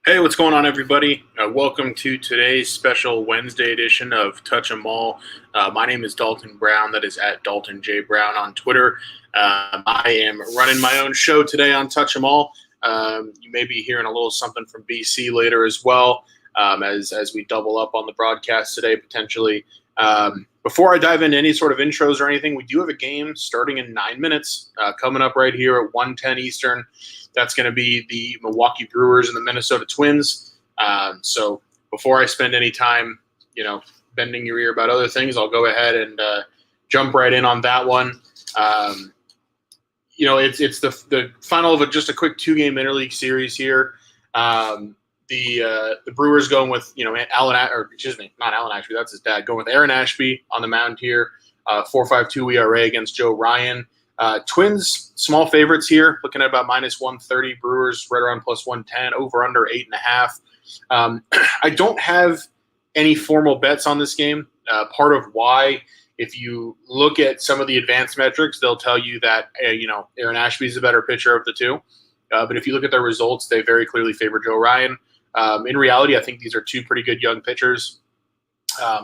Hey, what's going on, everybody? Welcome to today's special Wednesday edition of Touch 'em All. My name is Dalton Brown. That is at Dalton J. Brown on Twitter. I am running my own show today on Touch 'em All. You may be hearing a little something from BC later as well, as we double up on the broadcast today potentially. Before I dive into any sort of intros or anything, we do have a game starting in 9 minutes coming up right here at 1:10 Eastern. That's going to be the Milwaukee Brewers and the Minnesota Twins. So before I spend any time, bending your ear about other things, I'll go ahead and jump right in on that one. It's the final of just a quick 2-game interleague series here. The Brewers going with not Alan Ashby, that's his dad, going with Aaron Ashby on the mound here. 4.52 ERA against Joe Ryan. Twins, small favorites here, looking at about minus 130. Brewers right around plus 110, over under 8.5. I don't have any formal bets on this game. Part of why, if you look at some of the advanced metrics, they'll tell you that Aaron Ashby is the better pitcher of the two. But if you look at their results, they very clearly favor Joe Ryan. In reality, I think these are two pretty good young pitchers.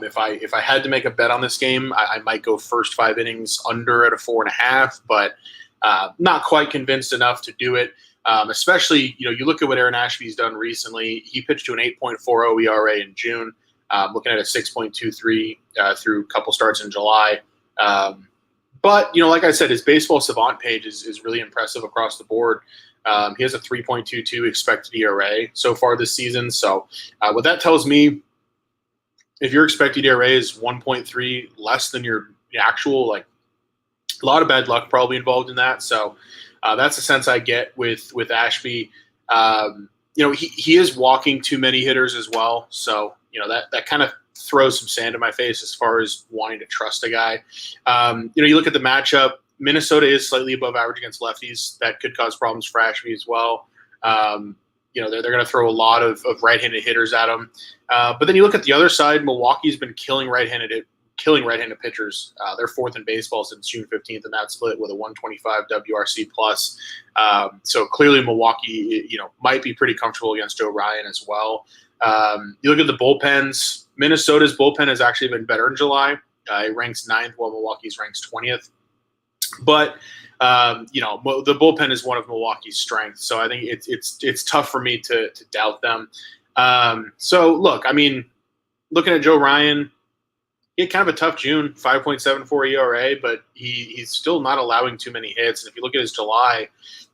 If I had to make a bet on this game, I might go first 5 innings under at a 4.5, but not quite convinced enough to do it. Especially, you look at what Aaron Ashby's done recently. He pitched to an 8.40 ERA in June, looking at a 6.23 through a couple starts in July. But like I said, his baseball savant page is really impressive across the board. He has a 3.22 expected ERA so far this season. So what that tells me, if your expected ERA is 1.3 less than your actual, a lot of bad luck probably involved in that. So that's the sense I get with Ashby. He is walking too many hitters as well. So, that kind of throws some sand in my face as far as wanting to trust a guy. You look at the matchup. Minnesota is slightly above average against lefties. That could cause problems for Ashby as well. They're going to throw a lot of right-handed hitters at him. But then you look at the other side. Milwaukee's been killing right-handed pitchers. They're fourth in baseball since June 15th, and that split with a 125 WRC plus. So clearly Milwaukee, might be pretty comfortable against Joe Ryan as well. You look at the bullpens. Minnesota's bullpen has actually been better in July. It ranks 9th, while Milwaukee's ranks 20th. But the bullpen is one of Milwaukee's strengths, so I think it's tough for me to doubt them. So look, looking at Joe Ryan, he had kind of a tough June, 5.74 ERA, but he's still not allowing too many hits. And if you look at his July,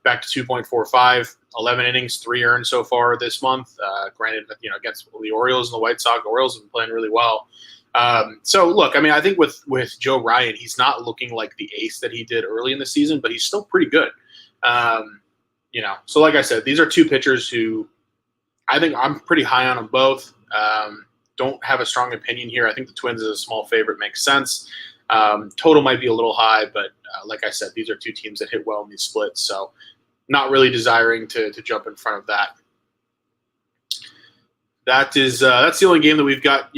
back to 2.45, 11 innings, 3 earned so far this month. Granted, against the Orioles and the White Sox, the Orioles have been playing really well. So look, I think with Joe Ryan, he's not looking like the ace that he did early in the season, but he's still pretty good. So like I said, these are two pitchers who I think I'm pretty high on them both. Don't have a strong opinion here. I think the Twins as a small favorite makes sense. Total might be a little high, but like I said, these are two teams that hit well in these splits. So not really desiring to jump in front of that. That's the only game that we've got,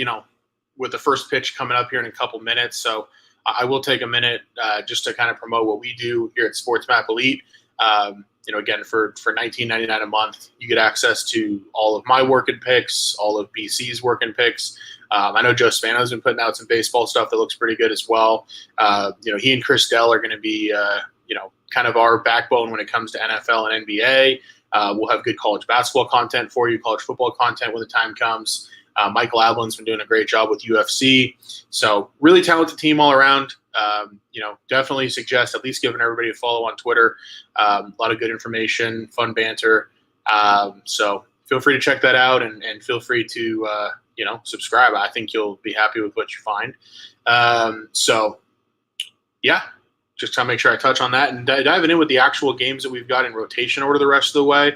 with the first pitch coming up here in a couple minutes. So I will take a minute just to kind of promote what we do here at SportsMap Elite. Again, for $19.99 a month, you get access to all of my working picks, all of BC's working picks. I know Joe Spano's been putting out some baseball stuff that looks pretty good as well. He and Chris Dell are going to be, kind of our backbone when it comes to NFL and NBA. We'll have good college basketball content for you, college football content when the time comes. Michael Ablin's been doing a great job with UFC. So really talented team all around. Definitely suggest at least giving everybody a follow on Twitter. A lot of good information, fun banter. So feel free to check that out and feel free to, subscribe. I think you'll be happy with what you find. Just trying to make sure I touch on that and diving in with the actual games that we've got in rotation order the rest of the way.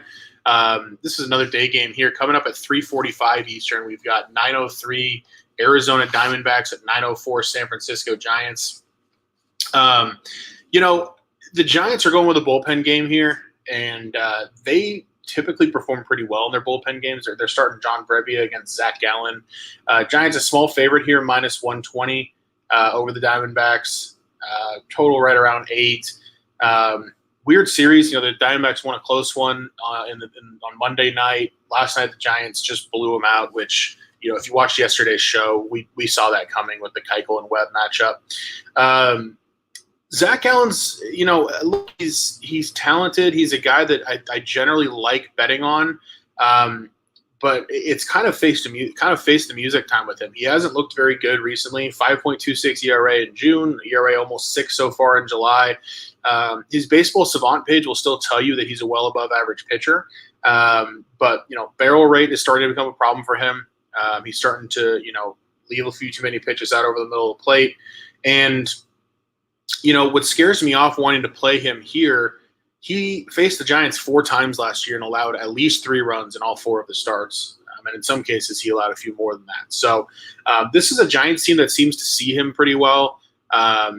This is another day game here coming up at 3:45 Eastern. We've got 9:03 Arizona Diamondbacks at 9:04 San Francisco Giants. The Giants are going with a bullpen game here, and they typically perform pretty well in their bullpen games. They're starting John Brebbia against Zach Gallen. Giants a small favorite here, minus 120 over the Diamondbacks. Total right around 8. weird series. The Diamondbacks won a close one on Monday night. Last night, the Giants just blew them out, which, if you watched yesterday's show, we saw that coming with the Keuchel and Webb matchup. Zach Allen's, look, he's talented. He's a guy that I generally like betting on. But it's kind of faced the music time with him. He hasn't looked very good recently. 5.26 ERA in June, ERA almost 6 so far in July. His Baseball Savant page will still tell you that he's a well above average pitcher. But barrel rate is starting to become a problem for him. He's starting to leave a few too many pitches out over the middle of the plate. And what scares me off wanting to play him here, he faced the Giants 4 times last year and allowed at least 3 runs in all 4 of the starts. And in some cases, he allowed a few more than that. So this is a Giants team that seems to see him pretty well. I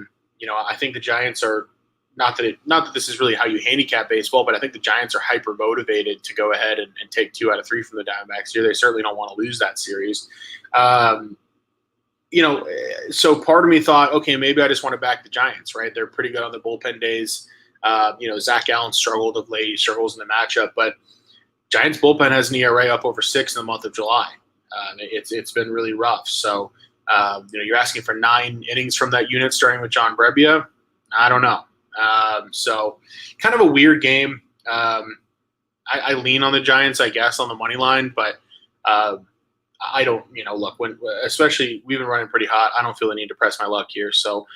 think the Giants are not that this is really how you handicap baseball, but I think the Giants are hyper motivated to go ahead and take 2 out of 3 from the Diamondbacks here. They certainly don't want to lose that series. So part of me thought, okay, maybe I just want to back the Giants, right? They're pretty good on the bullpen days. Zach Allen struggled of late. He struggles in the matchup, but Giants bullpen has an ERA up over 6 in the month of July. It's been really rough. So, you're asking for 9 innings from that unit, starting with John Brebbia. I don't know. So kind of a weird game. I lean on the Giants, I guess, on the money line, but I don't, look, especially we've been running pretty hot. I don't feel the need to press my luck here. So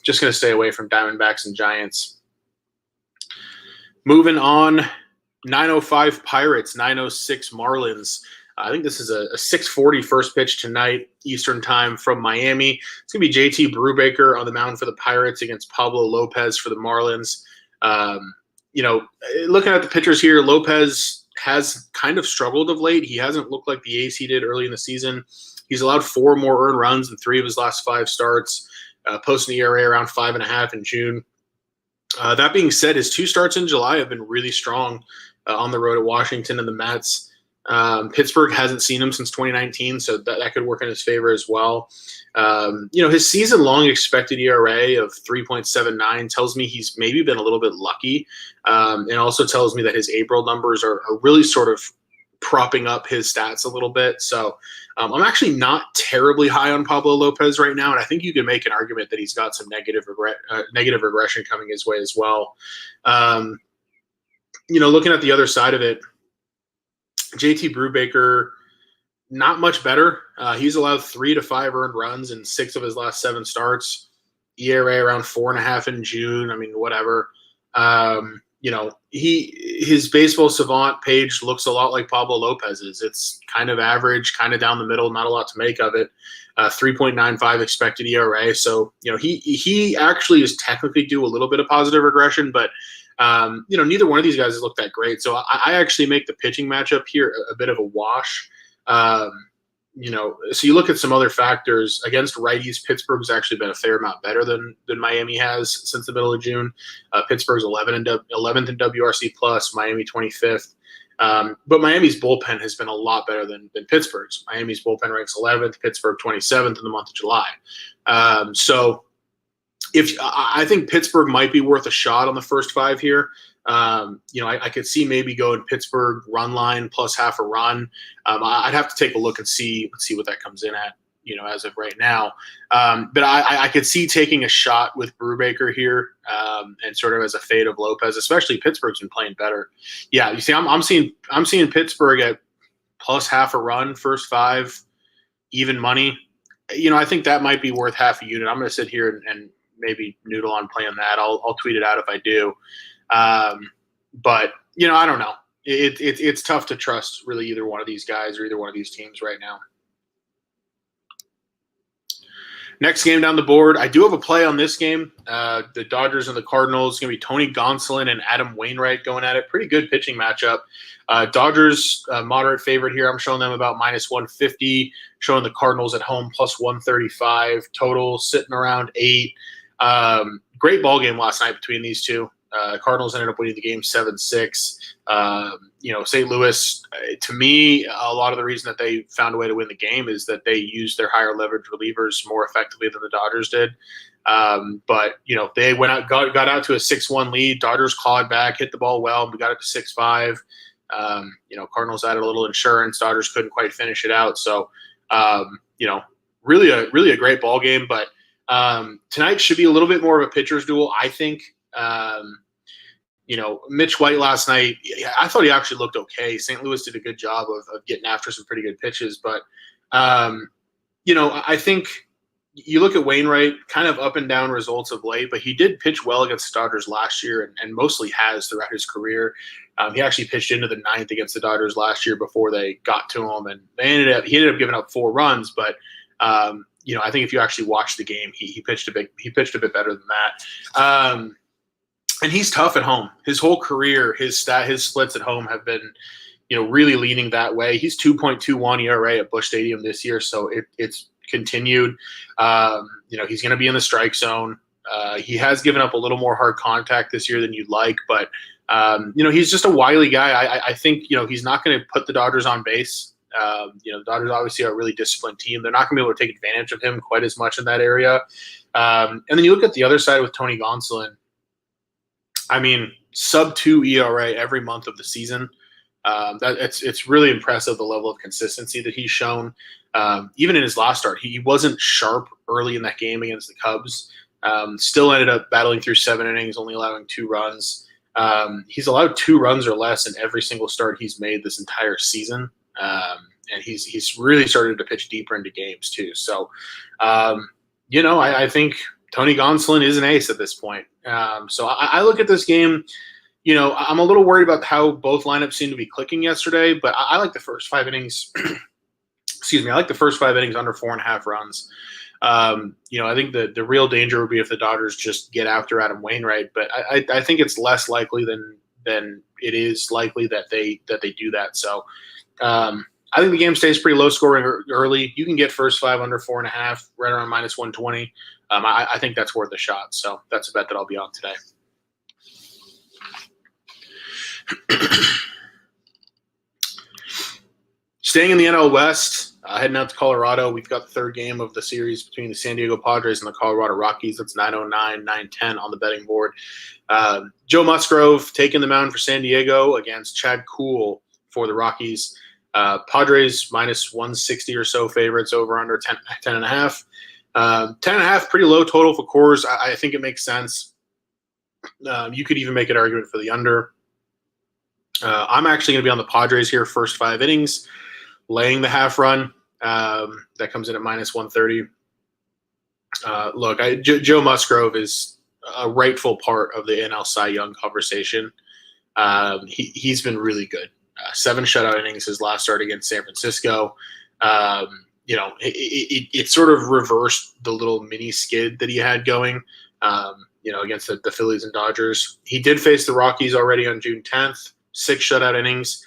just going to stay away from Diamondbacks and Giants. Moving on, 9:05 Pirates, 9:06 Marlins. I think this is a 6:40 first pitch tonight, Eastern time from Miami. It's going to be JT Brubaker on the mound for the Pirates against Pablo Lopez for the Marlins. Looking at the pitchers here, Lopez has kind of struggled of late. He hasn't looked like the ace he did early in the season. He's allowed 4 more earned runs in 3 of his last 5 starts, posting an ERA around 5.5 in June. That being said, his 2 starts in July have been really strong on the road at Washington and the Mets. Pittsburgh hasn't seen him since 2019, so that could work in his favor as well. His season-long expected ERA of 3.79 tells me he's maybe been a little bit lucky, and also tells me that his April numbers are really sort of propping up his stats a little bit. So I'm actually not terribly high on Pablo Lopez right now, and I think you can make an argument that he's got some negative regression coming his way as well. Looking at the other side of it, JT Brubaker, not much better. He's allowed 3 to 5 earned runs in 6 of his last 7 starts. ERA around 4.5 in June. I mean, whatever. His Baseball Savant page looks a lot like Pablo Lopez's. It's kind of average, kind of down the middle, not a lot to make of it. 3.95 expected ERA. So, he actually is technically due a little bit of positive regression, but neither one of these guys has looked that great. So I actually make the pitching matchup here a bit of a wash. So you look at some other factors. Against righties, Pittsburgh's actually been a fair amount better than Miami has since the middle of June. Pittsburgh's 11th in WRC+, Miami 25th. But Miami's bullpen has been a lot better than Pittsburgh's. Miami's bullpen ranks 11th, Pittsburgh 27th in the month of July. I think Pittsburgh might be worth a shot on the first 5 here. I could see maybe going Pittsburgh run line plus half a run. I'd have to take a look and see what that comes in at, as of right now. But I could see taking a shot with Brubaker here, and sort of as a fade of Lopez, especially Pittsburgh's been playing better. Yeah, you see, I'm seeing Pittsburgh at plus half a run, first 5, even money. I think that might be worth half a unit. I'm going to sit here and maybe noodle on playing that. I'll tweet it out if I do. But I don't know. It's tough to trust really either one of these guys or either one of these teams right now. Next game down the board, I do have a play on this game. The Dodgers and the Cardinals. It's going to be Tony Gonsolin and Adam Wainwright going at it. Pretty good pitching matchup. Dodgers, moderate favorite here. I'm showing them about minus 150. Showing the Cardinals at home plus 135. Total sitting around 8. Great ball game last night between these two. Cardinals ended up winning the game 7-6. St. Louis, to me, a lot of the reason that they found a way to win the game is that they used their higher leverage relievers more effectively than the Dodgers did. But, they went out, got out to a 6-1 lead. Dodgers clawed back, hit the ball well. We got it to 6-5. Cardinals added a little insurance. Dodgers couldn't quite finish it out. So, really a great ball game. But tonight should be a little bit more of a pitcher's duel, I think. Mitch White last night, I thought he actually looked okay. St. Louis did a good job of getting after some pretty good pitches. But, I think you look at Wainwright, kind of up and down results of late, but he did pitch well against the Dodgers last year and mostly has throughout his career. He actually pitched into the ninth against the Dodgers last year before they got to him, and he ended up giving up 4 runs. But I think if you actually watch the game, he pitched a bit better than that. And he's tough at home. His whole career, his splits at home have been, really leaning that way. He's 2.21 ERA at Busch Stadium this year, so it's continued. He's going to be in the strike zone. He has given up a little more hard contact this year than you'd like, but he's just a wily guy. I think he's not going to put the Dodgers on base. The Dodgers obviously are a really disciplined team. They're not going to be able to take advantage of him quite as much in that area. And then you look at the other side with Tony Gonsolin. I mean, sub-2 ERA every month of the season. It's really impressive, the level of consistency that he's shown. Even in his last start, he wasn't sharp early in that game against the Cubs. Still ended up battling through 7 innings, only allowing 2 runs. He's allowed 2 runs or less in every single start he's made this entire season. And he's really started to pitch deeper into games too. So, I think Tony Gonsolin is an ace at this point. So I look at this game, I'm a little worried about how both lineups seem to be clicking yesterday, but I like the first 5 innings. Excuse me. I like the first 5 innings under 4.5 runs. I think the real danger would be if the Dodgers just get after Adam Wainwright, but I think it's less likely than it is likely that they do that. So I think the game stays pretty low scoring early. You can get first 5 under 4.5, right around minus 120. I think that's worth a shot. So that's a bet that I'll be on today. Staying in the NL West, heading out to Colorado, we've got the third game of the series between the San Diego Padres and the Colorado Rockies. That's 9:09, 9:10 on the betting board. Joe Musgrove taking the mound for San Diego against Chad Kuhl for the Rockies. Padres minus 160 or so favorites, over under 10.5. 10.5, pretty low total for Coors. I think it makes sense. You could even make an argument for the under. I'm actually going to be on the Padres here, first 5 innings, laying the half run. That comes in at minus 130. Joe Musgrove is a rightful part of the NL Cy Young conversation. He's been really good. 7 shutout innings his last start against San Francisco. It sort of reversed the little mini skid that he had going, against the Phillies and Dodgers. He did face the Rockies already on June 10th, 6 shutout innings.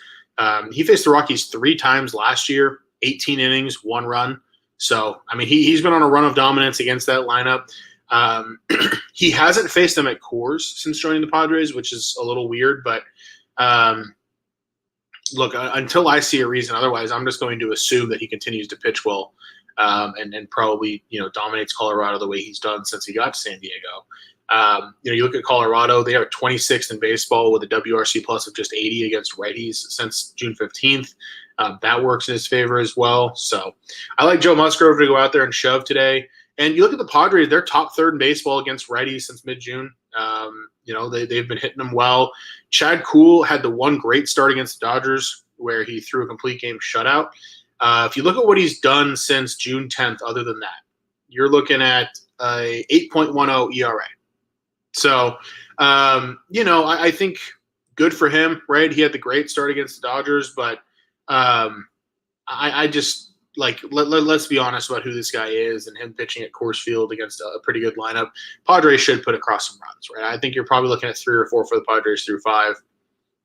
He faced the Rockies 3 times last year, 18 innings, 1 run. So, I mean, he's been on a run of dominance against that lineup. He hasn't faced them at Coors since joining the Padres, which is a little weird, but look, until I see a reason otherwise, I'm just going to assume that he continues to pitch well and probably, dominates Colorado the way he's done since he got to San Diego. You look at Colorado, they are 26th in baseball with a WRC plus of just 80 against righties since June 15th. That works in his favor as well. So I like Joe Musgrove to go out there and shove today. And you look at the Padres, they're top 3rd in baseball against righties since mid-June. They've been hitting them well. Chad Kuhl had the one great start against the Dodgers where he threw a complete game shutout. If you look at what he's done since June 10th, other than that, you're looking at a 8.10 ERA. So, I think good for him, right? He had the great start against the Dodgers, but I just – let's be honest about who this guy is, and him pitching at Coors Field against a pretty good lineup. Padres should put across some runs, right? I think you're probably looking at 3 or 4 for the Padres through 5.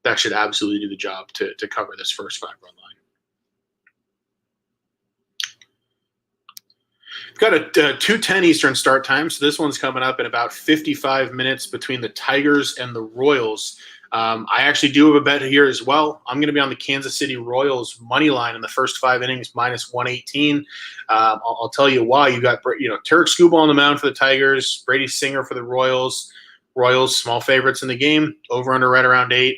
That should absolutely do the job to cover this first 5-run line. We've got a 2:10 Eastern start time, so this one's coming up in about 55 minutes between the Tigers and the Royals. I actually do have a bet here as well. I'm going to be on the Kansas City Royals money line in the first 5 innings, minus 118. I'll tell you why. You got Tarek Skubal on the mound for the Tigers, Brady Singer for the Royals. Royals small favorites in the game, over under right around 8.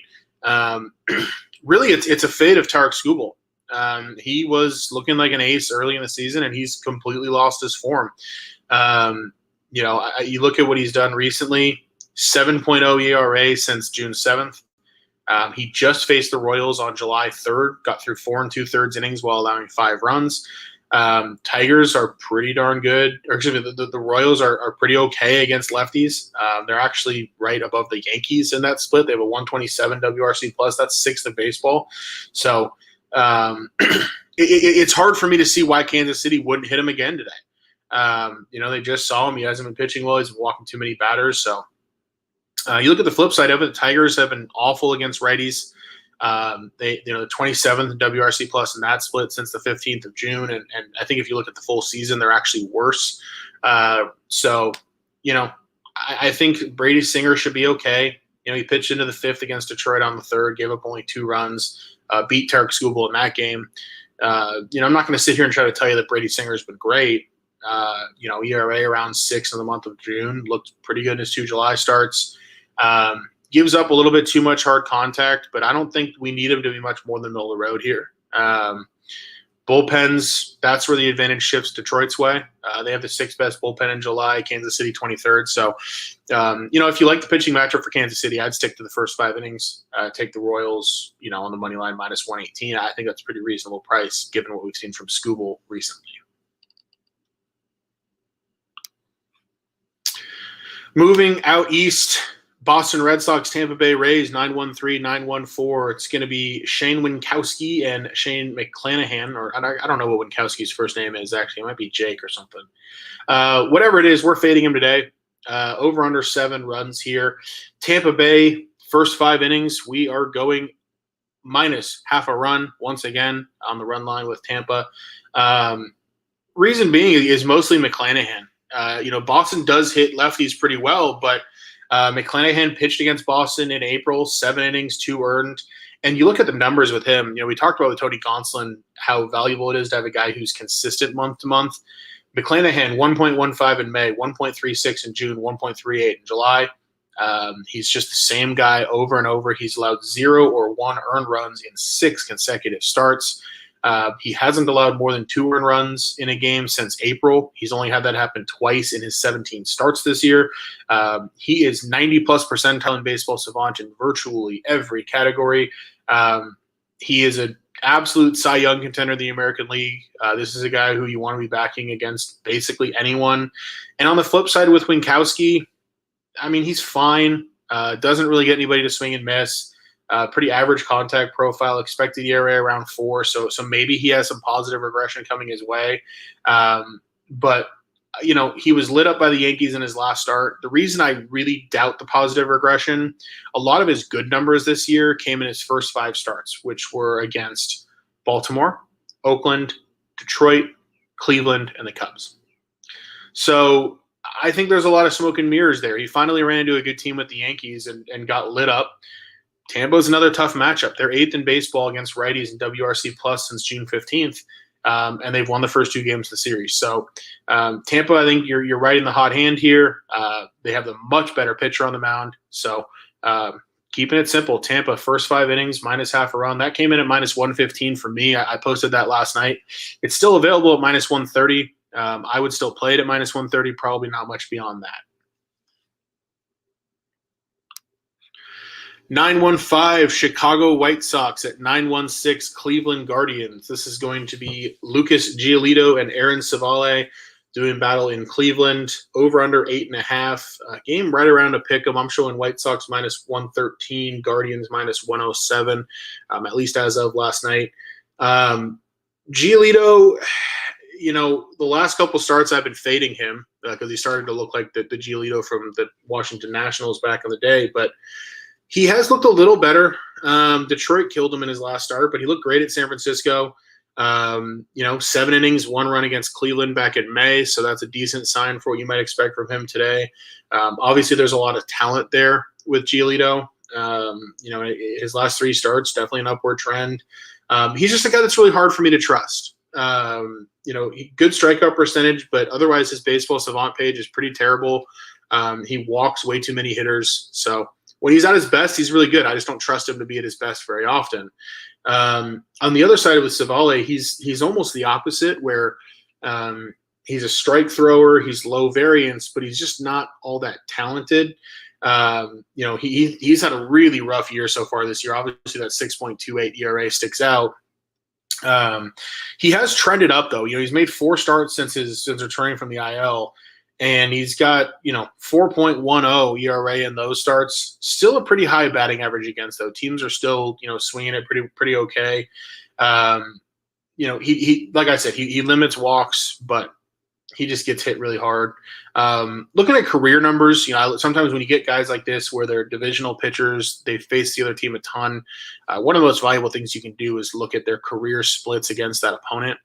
Really, it's a fate of Tarek Skubal. He was looking like an ace early in the season, and he's completely lost his form. You look at what he's done recently. 7.0 ERA since June 7th. He just faced the Royals on July 3rd, got through 4 2/3 innings while allowing 5 runs. Tigers are pretty darn good. Or excuse me, the Royals are pretty okay against lefties. They're actually right above the Yankees in that split. They have a 127 WRC plus. That's 6th in baseball. So it's hard for me to see why Kansas City wouldn't hit him again today. They just saw him. He hasn't been pitching well. He's been walking too many batters. So you look at the flip side of it. The Tigers have been awful against righties. The 27th in WRC plus in that split since the 15th of June, and I think if you look at the full season, they're actually worse. I think Brady Singer should be okay. He pitched into the 5th against Detroit on the 3rd, gave up only 2 runs, beat Tarek Skubal in that game. I'm not going to sit here and try to tell you that Brady Singer has been great. ERA around 6 in the month of June, looked pretty good in his 2 July starts. Gives up a little bit too much hard contact, but I don't think we need him to be much more than middle of the road here. Bullpens, that's where the advantage shifts Detroit's way. They have the 6th best bullpen in July, Kansas City 23rd. So, if you like the pitching matchup for Kansas City, I'd stick to the first 5 innings, take the Royals, on the money line minus 118. I think that's a pretty reasonable price given what we've seen from Skubal recently. Moving out east, Boston Red Sox, Tampa Bay Rays, 913, 914. It's going to be Shane Winkowski and Shane McClanahan, or I don't know what Winkowski's first name is, actually. It might be Jake or something. Whatever it is, we're fading him today. Over under 7 runs here. Tampa Bay, first 5 innings, we are going minus half a run once again on the run line with Tampa. Reason being is mostly McClanahan. Boston does hit lefties pretty well, but McClanahan pitched against Boston in April, 7 innings, 2 earned. And you look at the numbers with him. We talked about with Tony Gonsolin how valuable it is to have a guy who's consistent month to month. McClanahan, 1.15 in May, 1.36 in June, 1.38 in July. He's just the same guy over and over. He's allowed 0 or 1 earned runs in 6 consecutive starts. He hasn't allowed more than 2 earned runs in a game since April. He's only had that happen twice in his 17 starts this year. He is 90-plus percentile in Baseball Savant in virtually every category. He is an absolute Cy Young contender in the American League. This is a guy who you want to be backing against basically anyone. And on the flip side with Winkowski, he's fine. Doesn't really get anybody to swing and miss. Pretty average contact profile, expected ERA around 4, so maybe he has some positive regression coming his way. But he was lit up by the Yankees in his last start. The reason I really doubt the positive regression, a lot of his good numbers this year came in his first 5 starts, which were against Baltimore, Oakland, Detroit, Cleveland, and the Cubs. So I think there's a lot of smoke and mirrors there. He finally ran into a good team with the Yankees and got lit up. Tampa's another tough matchup. They're 8th in baseball against righties in WRC plus since June 15th, and they've won the first 2 games of the series. So Tampa, I think you're right in the hot hand here. They have the much better pitcher on the mound. So keeping it simple, Tampa, first 5 innings, minus half a run. That came in at minus 115 for me. I posted that last night. It's still available at minus 130. I would still play it at minus 130, probably not much beyond that. 915 Chicago White Sox at 916 Cleveland Guardians. This is going to be Lucas Giolito and Aaron Savale doing battle in Cleveland. Over under 8.5. Game right around a pick 'em. I'm showing White Sox minus 113, Guardians minus 107, at least as of last night. Giolito, the last couple starts I've been fading him because he started to look like the Giolito from the Washington Nationals back in the day, but he has looked a little better. Detroit killed him in his last start, but he looked great at San Francisco. 7 innings, 1 run against Cleveland back in May, so that's a decent sign for what you might expect from him today. Obviously, there's a lot of talent there with Giolito. His last 3 starts, definitely an upward trend. He's just a guy that's really hard for me to trust. Good strikeout percentage, but otherwise his baseball savant page is pretty terrible. He walks way too many hitters. So when he's at his best, he's really good. I just don't trust him to be at his best very often. On the other side with Civale, he's almost the opposite, where he's a strike thrower. He's low variance, but he's just not all that talented. He's had a really rough year so far this year. Obviously, that 6.28 ERA sticks out. He has trended up though. He's made 4 starts since returning from the IL, and he's got 4.10 ERA in those starts. Still a pretty high batting average against, though. Teams are still swinging it pretty okay. He like I said, he limits walks, but he just gets hit really hard. Looking at career numbers, sometimes when you get guys like this where they're divisional pitchers, they face the other team a ton. One of the most valuable things you can do is look at their career splits against that opponent.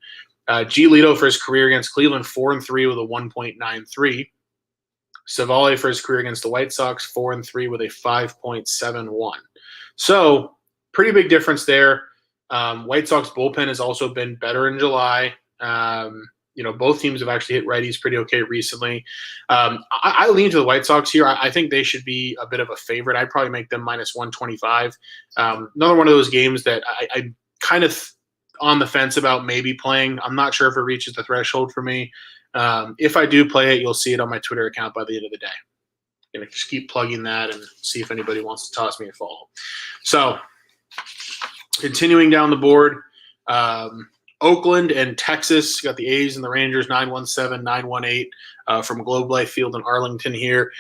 Giolito for his career against Cleveland, 4-3 with a 1.93. Civale for his career against the White Sox, 4-3 with a 5.71. So pretty big difference there. White Sox bullpen has also been better in July. Both teams have actually hit righties pretty okay recently. I lean to the White Sox here. I think they should be a bit of a favorite. I'd probably make them minus 125. Another one of those games that I'm kind of on the fence about maybe playing. I'm not sure if it reaches the threshold for me. If I do play it, you'll see it on my Twitter account by the end of the day. Just keep plugging that and see if anybody wants to toss me a follow. So continuing down the board, Oakland and Texas, got the A's and the Rangers, 9-1-7, 9-1-8 from Globe Life Field in Arlington here.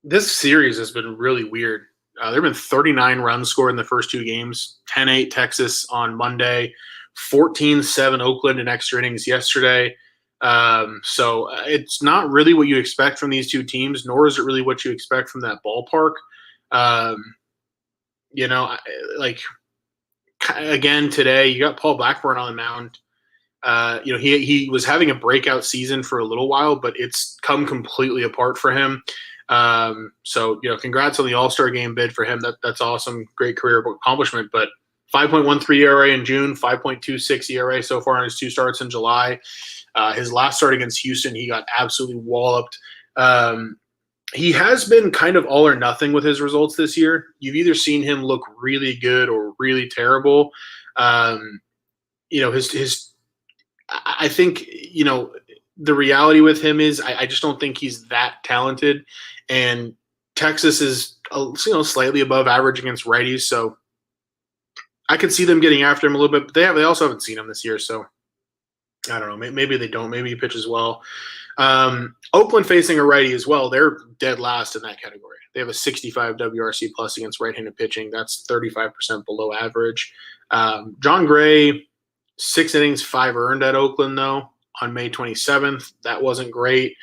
This series has been really weird. There have been 39 runs scored in the first 2 games, 10-8 Texas on Monday, 14-7 Oakland in extra innings yesterday. So it's not really what you expect from these 2 teams, nor is it really what you expect from that ballpark. Again, today you got Paul Blackburn on the mound. He was having a breakout season for a little while, but it's come completely apart for him. So congrats on the All-Star game bid for him. That's awesome. Great career accomplishment, but 5.13 ERA in June, 5.26 ERA so far in his 2 starts in July. His last start against Houston, he got absolutely walloped. He has been kind of all or nothing with his results this year. You've either seen him look really good or really terrible. I think, the reality with him is I just don't think he's that talented. And Texas is, slightly above average against righties. So I could see them getting after him a little bit, but they also haven't seen him this year. So I don't know. Maybe they don't. Maybe he pitches well. Oakland facing a righty as well. They're dead last in that category. They have a 65 WRC plus against right-handed pitching. That's 35% below average. John Gray, 6 innings, 5 earned at Oakland, though, on May 27th. That wasn't great.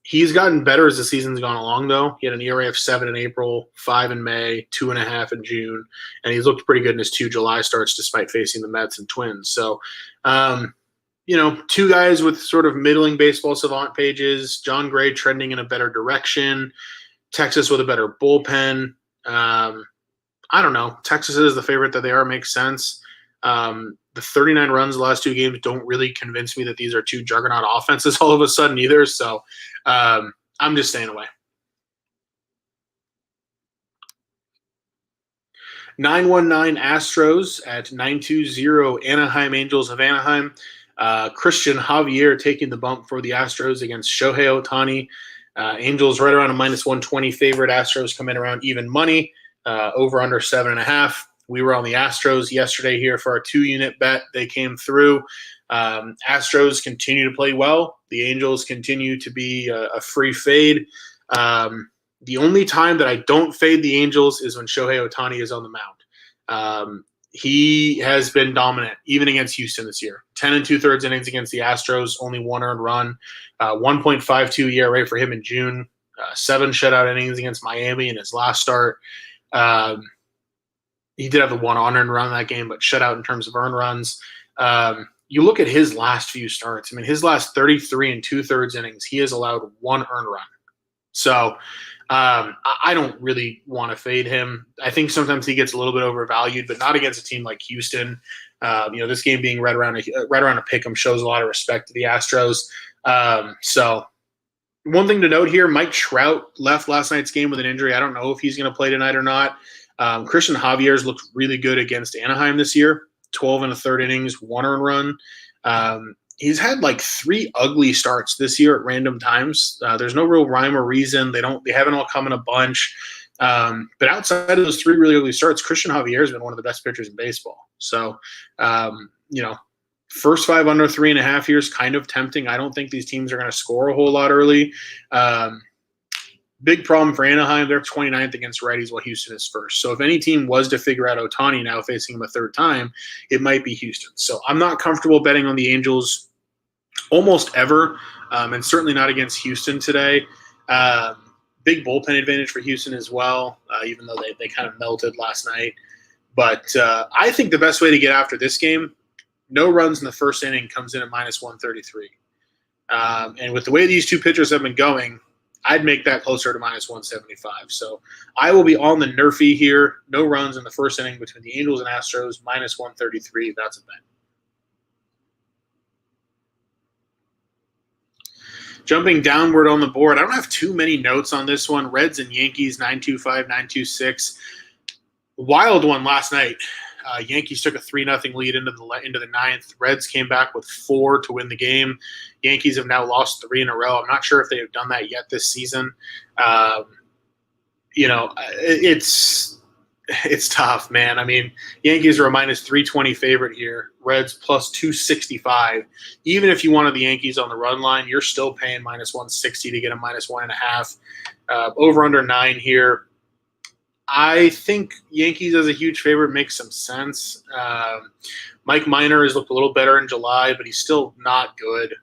He's gotten better as the season's gone along, though. He had an ERA of 7 in April, 5 in May, 2.5 in June, and he's looked pretty good in his 2 July starts despite facing the Mets and Twins. So, 2 guys with sort of middling baseball savant pages. John Gray trending in a better direction. Texas with a better bullpen. I don't know. Texas is the favorite that they are. Makes sense. The 39 runs the last 2 games don't really convince me that these are 2 juggernaut offenses all of a sudden either. So I'm just staying away. 919 Astros at 920 Anaheim Angels of Anaheim. Christian Javier taking the bump for the Astros against Shohei Ohtani. Angels right around a minus 120 favorite. Astros come in around even money, over under 7.5. We were on the Astros yesterday here for our 2-unit bet. They came through. Astros continue to play well. The Angels continue to be a free fade. The only time that I don't fade the Angels is when Shohei Ohtani is on the mound. He has been dominant, even against Houston this year. 10 2/3 innings against the Astros, only 1 earned run. 1.52 ERA for him in June. 7 shutout innings against Miami in his last start. He did have the 1 unearned run in that game, but shutout in terms of earned runs. You look at his last few starts. I mean, his last 33 2/3 innings, he has allowed 1 earned run. So I don't really want to fade him. I think sometimes he gets a little bit overvalued, but not against a team like Houston. This game being right around a pick 'em shows a lot of respect to the Astros. So one thing to note here, Mike Trout left last night's game with an injury. I don't know if he's going to play tonight or not. Christian Javier's looked really good against Anaheim this year, 12 and a third innings, 1 earned run. He's had like 3 ugly starts this year at random times. There's no real rhyme or reason. They haven't all come in a bunch. But outside of those 3 really ugly starts, Christian Javier has been one of the best pitchers in baseball. So, first 5 under 3.5 here is kind of tempting. I don't think these teams are going to score a whole lot early. Big problem for Anaheim. They're 29th against righties while Houston is first. So if any team was to figure out Ohtani now facing him a third time, it might be Houston. So I'm not comfortable betting on the Angels almost ever, and certainly not against Houston today. Big bullpen advantage for Houston as well, even though they kind of melted last night. But I think the best way to get after this game, no runs in the first inning, comes in at minus 133. And with the way these two pitchers have been going, I'd make that closer to minus 175. So I will be on the Nerfy here. No runs in the first inning between the Angels and Astros, minus 133. That's a bet. Jumping downward on the board, I don't have too many notes on this one. Reds and Yankees, 925, 926. Wild one last night. Yankees took a 3-0 lead into the ninth. Reds came back with 4 to win the game. Yankees have now lost 3 in a row. I'm not sure if they have done that yet this season. It's tough, man. I mean, Yankees are a minus 320 favorite here. Reds plus 265. Even if you wanted the Yankees on the run line, you're still paying minus 160 to get a minus 1.5. Over under 9 here. I think Yankees as a huge favorite makes some sense. Mike Minor has looked a little better in July, but he's still not good.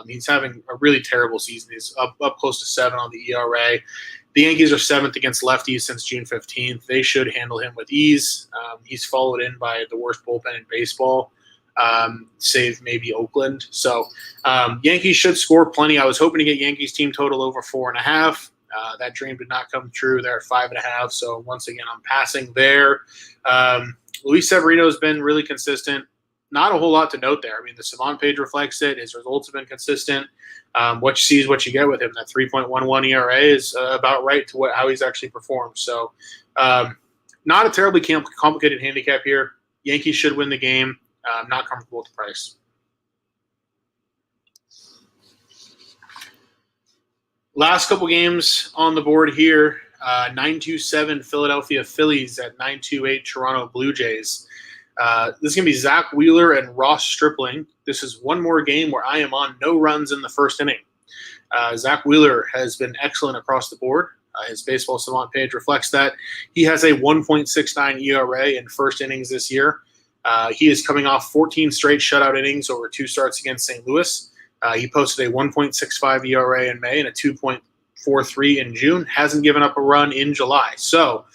He's having a really terrible season. He's up close to 7 on the ERA. The Yankees are 7th against lefties since June 15th. They should handle him with ease. He's followed in by the worst bullpen in baseball, save maybe Oakland. So Yankees should score plenty. I was hoping to get Yankees team total over 4.5. That dream did not come true. They're at 5.5. So once again, I'm passing there. Luis Severino has been really consistent. Not a whole lot to note there. I mean, the Savant page reflects it. His results have been consistent. What you see is what you get with him. That 3.11 ERA is about right to how he's actually performed. So not a terribly complicated handicap here. Yankees should win the game. I'm not comfortable with the price. Last couple games on the board here, 927 Philadelphia Phillies at 928 Toronto Blue Jays. This is going to be Zach Wheeler and Ross Stripling. This is one more game where I am on no runs in the first inning. Zach Wheeler has been excellent across the board. His Baseball Savant page reflects that. He has a 1.69 ERA in first innings this year. He is coming off 14 straight shutout innings over 2 starts against St. Louis. He posted a 1.65 ERA in May and a 2.43 in June. Hasn't given up a run in July. So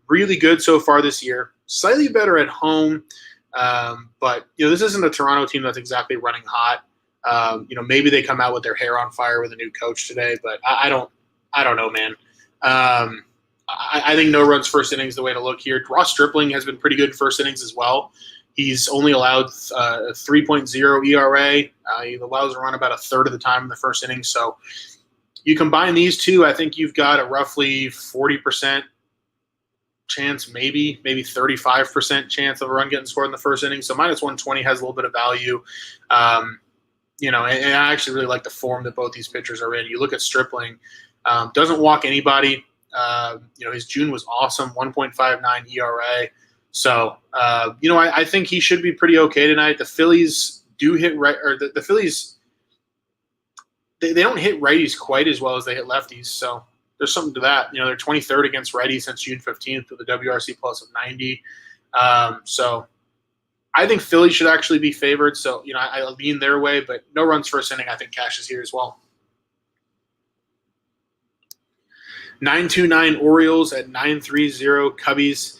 really good so far this year. Slightly better at home, but this isn't a Toronto team that's exactly running hot. Maybe they come out with their hair on fire with a new coach today, but I don't know, man. I think no runs first innings is the way to look here. Ross Stripling has been pretty good first innings as well. He's only allowed a 3.0 ERA. He allows a run about a third of the time in the first inning. So you combine these two, I think you've got a roughly 40% chance, maybe 35% chance of a run getting scored in the first inning. So minus 120 has a little bit of value. And I actually really like the form that both these pitchers are in. You look at Stripling, doesn't walk anybody. His June was awesome, 1.59 ERA. So, I think he should be pretty okay tonight. The Phillies do hit right, or the Phillies, they don't hit righties quite as well as they hit lefties. So there's something to that. They're 23rd against righties since June 15th with a WRC plus of 90. So I think Philly should actually be favored. So, I lean their way, but no runs first inning. I think cash is here as well. 929 Orioles at 930 Cubbies.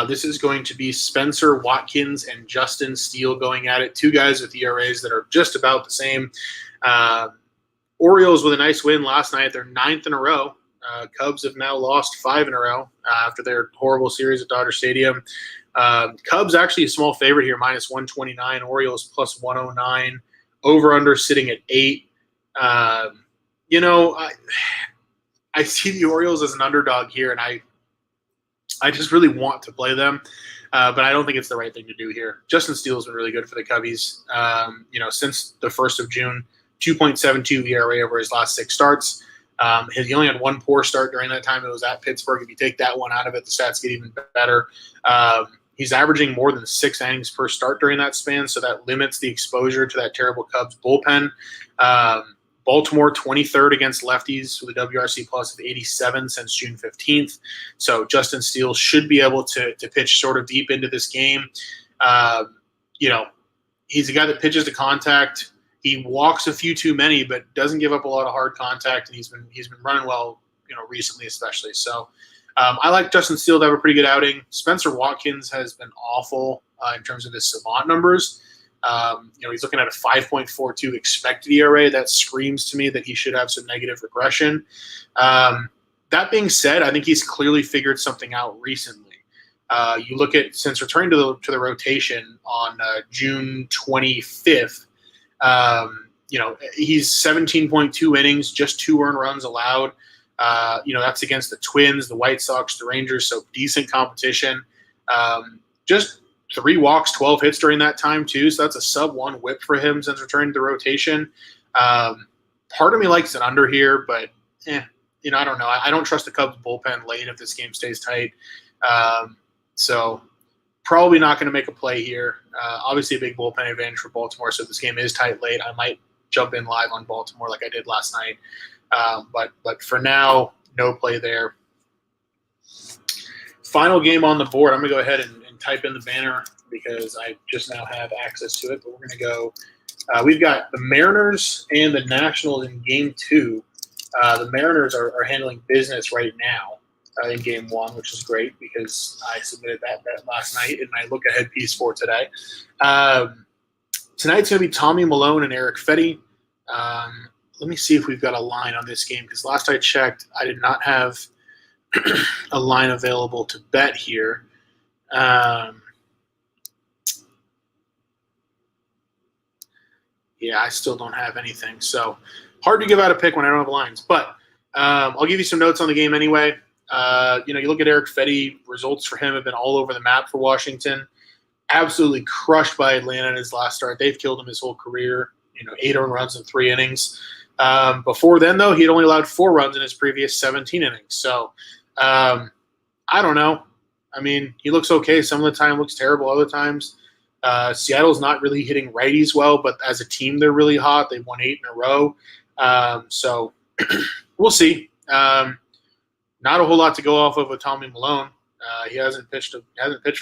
This is going to be Spencer Watkins and Justin Steele going at it. 2 guys with ERAs that are just about the same. Orioles with a nice win last night. They're 9th in a row. Cubs have now lost 5 in a row after their horrible series at Dodger Stadium. Cubs actually a small favorite here, minus 129. Orioles plus 109. Over/under sitting at 8. You know, I see the Orioles as an underdog here, and I just really want to play them, but I don't think it's the right thing to do here. Justin Steele's been really good for the Cubbies. You know, since the 1st of June, 2.72 ERA over his last 6 starts. He only had one poor start during that time. It was at Pittsburgh. If you take that one out of it, the stats get even better. He's averaging more than 6 innings per start during that span, so that limits the exposure to that terrible Cubs bullpen. Baltimore 23rd against lefties with a WRC plus of 87 since June 15th. So Justin Steele should be able to pitch sort of deep into this game. You know, he's a guy that pitches to contact. He walks a few too many, but doesn't give up a lot of hard contact, and he's been running well, you know, recently especially. So I like Justin Steele to have a pretty good outing. Spencer Watkins has been awful in terms of his savant numbers. You know, he's looking at a 5.42 expected ERA. That screams to me that he should have some negative regression. That being said, I think he's clearly figured something out recently. You look at since returning to the rotation on June 25th. You know, he's 17.2 innings, just 2 earned runs allowed. You know, that's against the Twins, the White Sox, the Rangers, so decent competition. Just 3 walks, 12 hits during that time too, so that's a sub-1 whip for him since returning to the rotation. Part of me likes an under here, but you know, I don't know. I don't trust the Cubs bullpen late if this game stays tight. So probably not going to make a play here. Obviously a big bullpen advantage for Baltimore, so if this game is tight late, I might jump in live on Baltimore like I did last night. But for now, no play there. Final game on the board. I'm going to go ahead and type in the banner because I just now have access to it. But we're going to go we've got the Mariners and the Nationals in Game 2. The Mariners are handling business right now in Game 1, which is great because I submitted that last night in my look-ahead piece for today. Tonight's going to be Tommy Milone and Eric Fetty. Let me see if we've got a line on this game because last I checked, I did not have a line available to bet here. Yeah, I still don't have anything. So hard to give out a pick when I don't have lines. But I'll give you some notes on the game anyway. You know, you look at Eric Fetty, results for him have been all over the map for Washington. Absolutely crushed by Atlanta in his last start. They've killed him his whole career. You know, 8 earned runs in 3 innings. Before then, though, he had only allowed 4 runs in his previous 17 innings. So I don't know. I mean, he looks okay. Some of the time looks terrible. Other times, Seattle's not really hitting righties well, but as a team, they're really hot. They've won 8 in a row. So we'll see. Not a whole lot to go off of with Tommy Milone. He hasn't pitched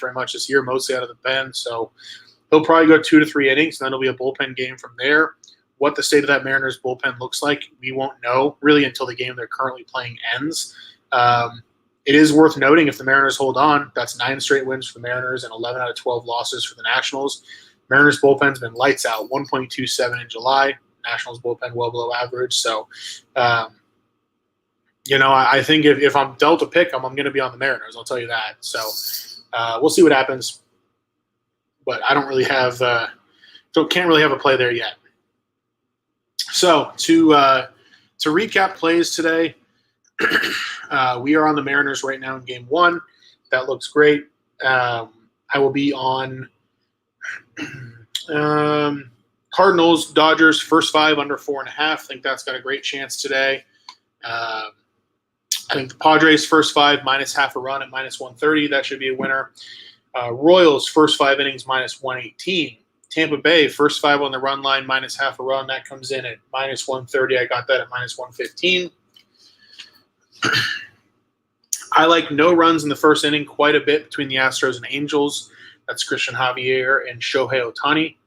very much this year, mostly out of the pen. So he'll probably go 2 to 3 innings, and then it'll be a bullpen game from there. What the state of that Mariners bullpen looks like, we won't know really until the game they're currently playing ends. It is worth noting if the Mariners hold on, that's 9 straight wins for the Mariners and 11 out of 12 losses for the Nationals. Mariners bullpen's been lights out, 1.27 in July. Nationals bullpen well below average. So, you know, I think if I'm dealt a pick, I'm going to be on the Mariners. I'll tell you that. So we'll see what happens. But I don't really have can't really have a play there yet. So to recap plays today, we are on the Mariners right now in Game 1. That looks great. I will be on Cardinals, Dodgers, first 5 under 4.5. I think that's got a great chance today. I think the Padres first 5 minus half a run at minus 130. That should be a winner. Royals first 5 innings minus 118. Tampa Bay first 5 on the run line minus half a run. That comes in at minus 130. I got that at minus 115. I like no runs in the first inning quite a bit between the Astros and Angels. That's Christian Javier and Shohei Ohtani.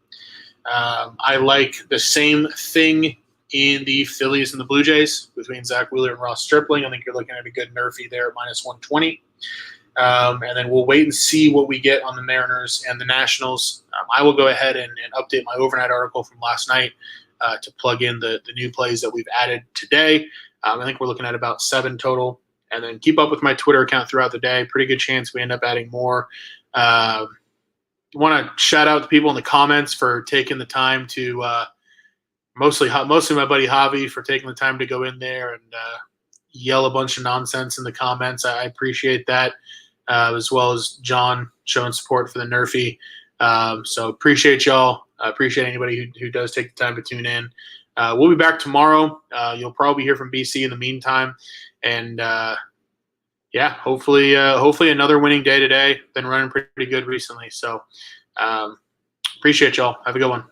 I like the same thing in the Phillies and the Blue Jays between Zach Wheeler and Ross Stripling. I think you're looking at a good nerfy there at minus 120. And then we'll wait and see what we get on the Mariners and the Nationals. I will go ahead and update my overnight article from last night to plug in the new plays that we've added today. I think we're looking at about 7 total. And then keep up with my Twitter account throughout the day. Pretty good chance we end up adding more. Want to shout out the people in the comments for taking the time to mostly my buddy Javi for taking the time to go in there and yell a bunch of nonsense in the comments. I appreciate that, as well as John showing support for the Nerfy. So appreciate y'all. I appreciate anybody who does take the time to tune in. We'll be back tomorrow. You'll probably hear from BC in the meantime. And yeah, hopefully another winning day today. Been running pretty good recently. So appreciate y'all. Have a good one.